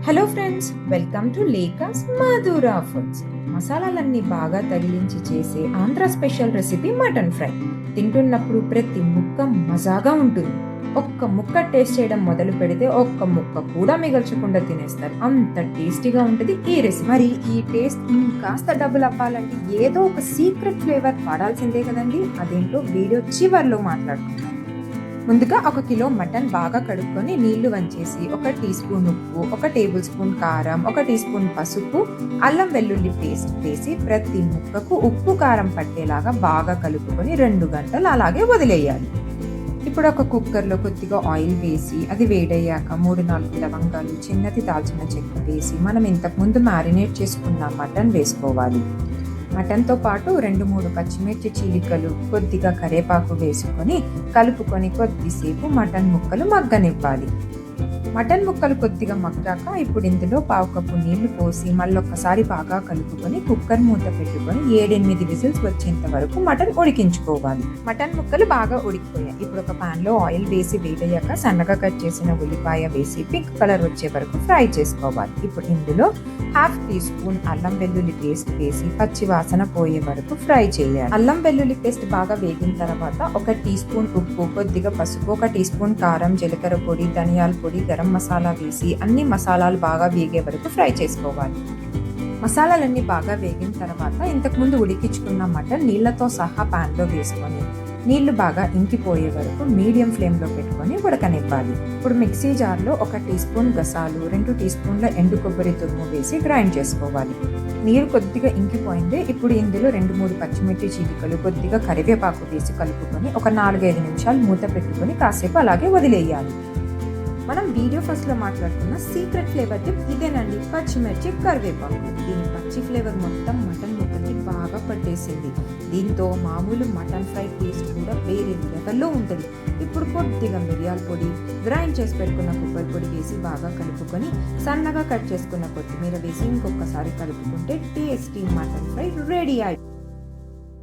Hello friends, welcome to లేకాస్ Madhura foods. మసాలాలన్నీ బాగా తగిలించి చేసే Andhra special recipe mutton fry. తింటున్నప్పుడు ప్రతి ముక్క మజాగా ఉంటుంది. ఒక్క ముక్క టేస్ట్ చేయడం మొదలు పెడితే ఒక్క ముక్క కూడా మిగల్చకుండా తినేస్తారు. అంత టేస్టీగా ఉంటుంది ఈ రెసిపీ. మరి ఈ టేస్ట్ ఇంకాస్త డబుల్ అవ్వాలంటే ఏదో ఒక సీక్రెట్ ఫ్లేవర్ వాడాల్సిందే కదండి. అదేంటో వీడియో చివర్లో మాట్లాడుకుందాం. ముందుగా 1 కిలో మటన్ బాగా కడుక్కొని నీళ్లు వంచేసి 1 టీ స్పూన్ ఉప్పు, 1 టేబుల్ స్పూన్ కారం, 1 టీ స్పూన్ పసుపు, అల్లం వెల్లుల్లి పేస్ట్ వేసి ప్రతి ముక్కకు ఉప్పు కారం పట్టేలాగా బాగా కలుపుకొని 2 గంటలు అలాగే వదిలేయాలి. ఇప్పుడు ఒక కుక్కర్లో కొద్దిగా ఆయిల్ వేసి అది వేడయ్యాక 3-4 లవంగాలు, చిన్నది దాల్చిన చెక్క వేసి మనం ఇంతకుముందు మ్యారినేట్ చేసుకున్న మటన్ వేసుకోవాలి. మటన్తో పాటు 2-3 పచ్చిమిర్చి చీలికలు, కొద్దిగా కరివేపాకు వేసుకొని కలుపుకొని కొద్దిసేపు మటన్ ముక్కలు మగ్గనివ్వాలి. మటన్ ముక్కలు కొద్దిగా మగ్గాక ఇప్పుడు ఇందులో 1/2 కప్పు నీళ్లు పోసి మళ్ళొక్కసారి బాగా కలుపుకొని కుక్కర్ మూత పెట్టుకొని 7-8 విజిల్స్ వచ్చేంత వరకు మటన్ ఉడికించుకోవాలి. మటన్ ముక్కలు బాగా ఉడికిపోయాయి. ఇప్పుడు ఒక పాన్ లో ఆయిల్ వేసి వేడయ్యాక సన్నగా కట్ చేసిన ఉల్లిపాయ వేసి పింక్ కలర్ వచ్చే వరకు ఫ్రై చేసుకోవాలి. ఇప్పుడు ఇందులో 1/2 టీ స్పూన్ అల్లం వెల్లుల్లి పేస్ట్ వేసి పచ్చి వాసన పోయే వరకు ఫ్రై చేయాలి. అల్లం వెల్లుల్లి పేస్ట్ బాగా వేగిన తర్వాత 1 టీ స్పూన్ ఉప్పు, కొద్దిగా పసుపు, 1 టీ స్పూన్ కారం, జీలకర్ర పొడి, ధనియాల పొడి, గరం మసాలా వేసి అన్ని మసాలాలు బాగా వేగే వరకు ఫ్రై చేసుకోవాలి. మసాలాలన్నీ బాగా వేగిన తర్వాత ఇంతకుముందు ఉడికించుకున్న మటన్ నీళ్లతో సహా పాన్లో వేసుకొని నీళ్లు బాగా ఇంకిపోయే వరకు మీడియం ఫ్లేమ్లో పెట్టుకొని ఉడకనివ్వాలి. ఇప్పుడు మిక్సీ జార్లో 1 టీ స్పూన్ గసాలు, 2 టీ స్పూన్ల ఎండు కొబ్బరి తురుము వేసి గ్రైండ్ చేసుకోవాలి. నీరు కొద్దిగా ఇంకిపోయింది. ఇప్పుడు ఇందులో 2-3 పచ్చిమిర్చి చీలికలు, కొద్దిగా కరివేపాకు వేసి కలుపుకొని ఒక 4-5 నిమిషాలు మూత పెట్టుకొని కాసేపు అలాగే వదిలేయాలి. మనం వీడియో ఫస్ట్లో మాట్లాడుకున్న సీక్రెట్ ఫ్లేవర్ టిప్ ఇదేనండి, పచ్చిమిర్చి కరివేపాకు. దీని పచ్చి ఫ్లేవర్ మొత్తం మటన్ ముక్కలకి బాగా పట్టేసింది. దీంతో మామూలు మటన్ ఫ్రై టేస్ట్ కూడా వేరే లెవెల్లో ఉంటుంది. ఇప్పుడు కొద్దిగా మిరియాల పొడి, గ్రైండ్ చేసి పెట్టుకున్న కొబ్బరి పొడి వేసి బాగా కలుపుకొని సన్నగా కట్ చేసుకున్న కొత్తిమీర వేసి ఇంకొకసారి కలుపుకుంటే టేస్టీ మటన్ ఫ్రై రెడీ అయ్యి